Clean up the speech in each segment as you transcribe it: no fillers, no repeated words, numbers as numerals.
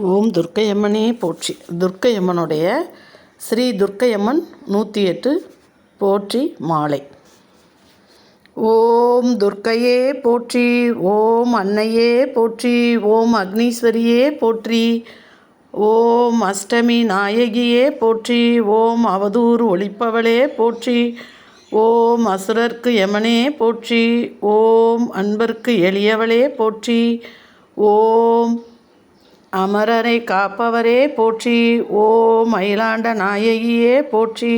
ஓம் துர்க்கையம்மனே போற்றி. துர்க்கையம்மனுடைய ஸ்ரீ துர்க்கையம்மன் 108 போற்றி மாலை. ஓம் துர்க்கையே போற்றி. ஓம் அன்னையே போற்றி. ஓம் அக்னீஸ்வரியே போற்றி. ஓம் அஷ்டமி நாயகியே போற்றி. ஓம் அவதூறு ஒழிப்பவளே போற்றி. ஓம் அசுரர்க்கு யமனே போற்றி. ஓம் அன்பர்க்கு எளியவளே போற்றி. ஓம் அமரரை காப்பவரே போற்றி. ஓம் அயிலாண்ட நாயகியே போற்றி.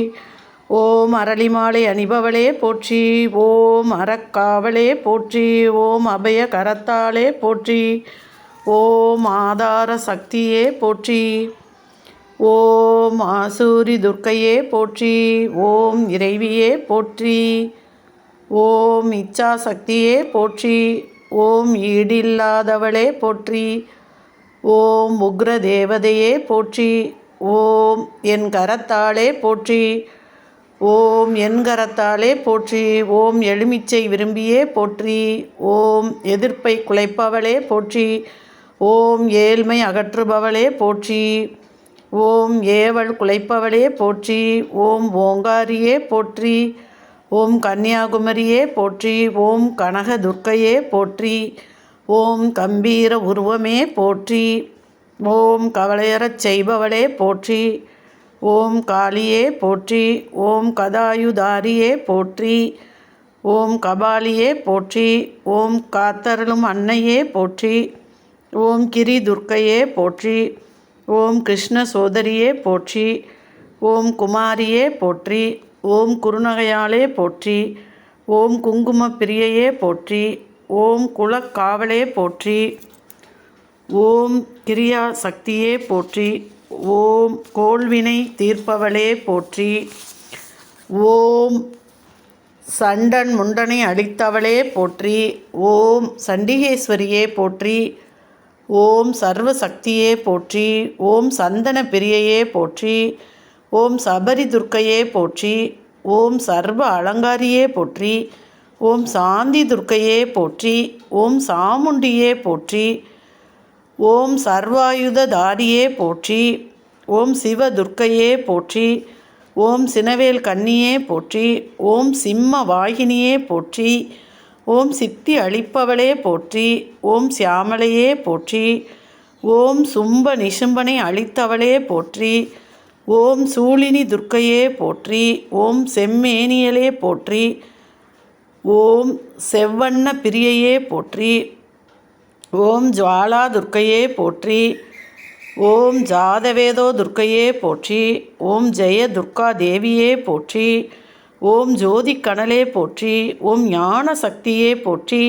ஓம் அரளிமாலை அணிபவளே போற்றி. ஓம் அறக்காவலே போற்றி. ஓம் அபய கரத்தாலே போற்றி. ஓம் ஆதார சக்தியே போற்றி. ஓம் ஆசூரி துர்க்கையே போற்றி. ஓம் இறைவியே போற்றி. ஓம் இச்சா சக்தியே போற்றி. ஓம் ஈடில்லாதவளே போற்றி. ஓம் உக்ர தேவதையே போற்றி. ஓம் என் கரத்தாலே போற்றி. ஓம் என் கரத்தாலே போற்றி. ஓம் எலுமிச்சை விரும்பியே போற்றி. ஓம் எதிர்ப்பை குலைப்பவளே போற்றி. ஓம் ஏழ்மை அகற்றுபவளே போற்றி. ஓம் ஏவல் குலைப்பவளே போற்றி. ஓம் ஓங்காரியே போற்றி. ஓம் கன்னியாகுமரியே போற்றி. ஓம் கனக துர்க்கையே போற்றி. ஓம் கம்பீர உருவமே போற்றி. ஓம் கவலையறச் செய்பவளே போற்றி. ஓம் காளியே போற்றி. ஓம் கதாயுதாரியே போற்றி. ஓம் கபாலியே போற்றி. ஓம் காத்தருளும் அன்னையே போற்றி. ஓம் கிரி துர்க்கையே போற்றி. ஓம் கிருஷ்ண சோதரியே போற்றி. ஓம் குமாரியே போற்றி. ஓம் குறுநகையாளே போற்றி. ஓம் குங்கும பிரியையே போற்றி. ஓம் குலக்காவலே போற்றி. ஓம் கிரியா சக்தியே போற்றி. ஓம் கோள்வினை தீர்ப்பவளே போற்றி. ஓம் சண்டன் முண்டனை அழித்தவளே போற்றி. ஓம் சண்டிகேஸ்வரியே போற்றி. ஓம் சர்வசக்தியே போற்றி. ஓம் சந்தன பிரியையே போற்றி. ஓம் சபரி துர்க்கையே போற்றி. ஓம் சர்வ அலங்காரியே போற்றி. ஓம் சாந்தி துர்க்கையே போற்றி. ஓம் சாமுண்டியே போற்றி. ஓம் சர்வாயுததாரியே போற்றி. ஓம் சிவ துர்க்கையே போற்றி. ஓம் சினவேல் கன்னியே போற்றி. ஓம் சிம்ம வாகினியே போற்றி. ஓம் சித்தி அளிப்பவளே போற்றி. ஓம் சியாமலையே போற்றி. ஓம் சும்ப நிசும்பனை அளித்தவளே போற்றி. ஓம் சூழினி துர்க்கையே போற்றி. ஓம் செம்மேனியலே போற்றி. ஓம் செவ்வண்ண பிரியையே போற்றி. ஓம் ஜுவாலா துர்க்கையே போற்றி. ஓம் ஜாதவேதோ துர்க்கையே போற்றி. ஓம் ஜெய துர்கா தேவியே போற்றி. ஓம் ஜோதி கனலே போற்றி. ஓம் ஞான சக்தியே போற்றி.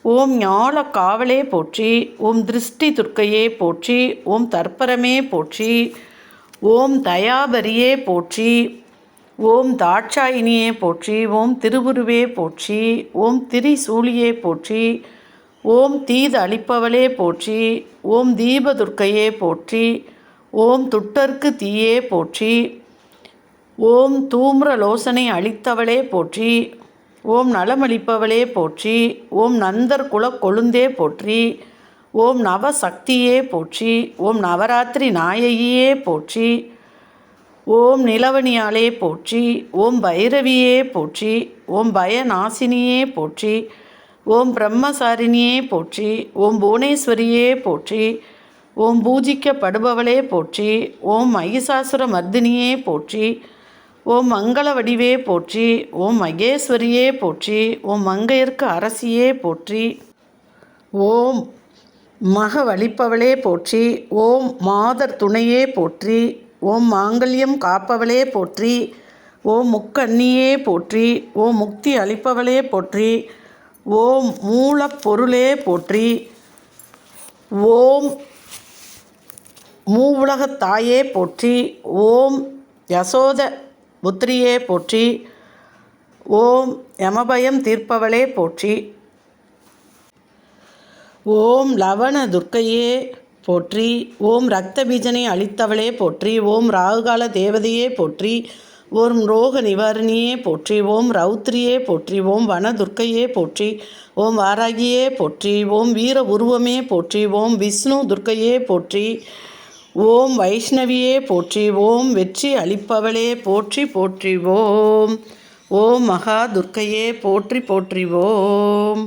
ஓம் ஞான காவலே போற்றி. ஓம் திருஷ்டி துர்க்கையே போற்றி. ஓம் தர்ப்பரமே போற்றி. ஓம் தயாபரியே போற்றி. ஓம் தாட்சாயினியே போற்றி. ஓம் திருவுருவே போற்றி. ஓம் திரிசூலியே போற்றி. ஓம் தீது அளிப்பவளே போற்றி. ஓம் தீபதுர்க்கையே போற்றி. ஓம் துட்டர்க்கு தீயே போற்றி. ஓம் தூம்ர லோசனை அளித்தவளே போற்றி. ஓம் நலமளிப்பவளே போற்றி. ஓம் நந்தர் குல கொழுந்தே போற்றி. ஓம் நவசக்தியே போற்றி. ஓம் நவராத்திரி நாயகியே போற்றி. ஓம் நிலவணியாலே போற்றி. ஓம் பைரவியே போற்றி. ஓம் பயநாசினியே போற்றி. ஓம் பிரம்மசாரிணியே போற்றி. ஓம் புவனேஸ்வரியே போற்றி. ஓம் பூஜிக்கப்படுபவளே போற்றி. ஓம் மகிஷாசுர மர்தினியே போற்றி. ஓம் மங்கள வடிவே போற்றி. ஓம் மகேஸ்வரியே போற்றி. ஓம் மங்கையர்க்கு அரசியே போற்றி. ஓம் மக வலிப்பவளே போற்றி. ஓம் மாதர் துணையே போற்றி. ஓம் மாங்கல்யம் காப்பவளே போற்றி. ஓம் முக்கண்ணியே போற்றி. ஓம் முக்தி அளிப்பவளே போற்றி. ஓம் மூலப்பொருளே போற்றி. ஓம் மூவுலகத்தாயே போற்றி. ஓம் யசோத புத்திரியே போற்றி. ஓம் யமபயம் தீர்ப்பவளே போற்றி. ஓம் லவண துர்க்கையே போற்றி. ஓம் ரத்த பீஜனை அளித்தவளே போற்றி. ஓம் ராகுகால தேவதையே போற்றி. ஓம் ரோக நிவாரணியே போற்றி. ஓம் ரௌத்ரியே போற்றி. ஓம் வனதுர்க்கையே போற்றி. ஓம் வாராகியே போற்றி. ஓம் வீர உருவமே போற்றி. ஓம் விஷ்ணு துர்க்கையே போற்றி. ஓம் வைஷ்ணவியே போற்றி. ஓம் வெற்றி அளிப்பவளே போற்றி போற்றி ஓம். ஓம் மகா துர்க்கையே போற்றி போற்றி ஓம்.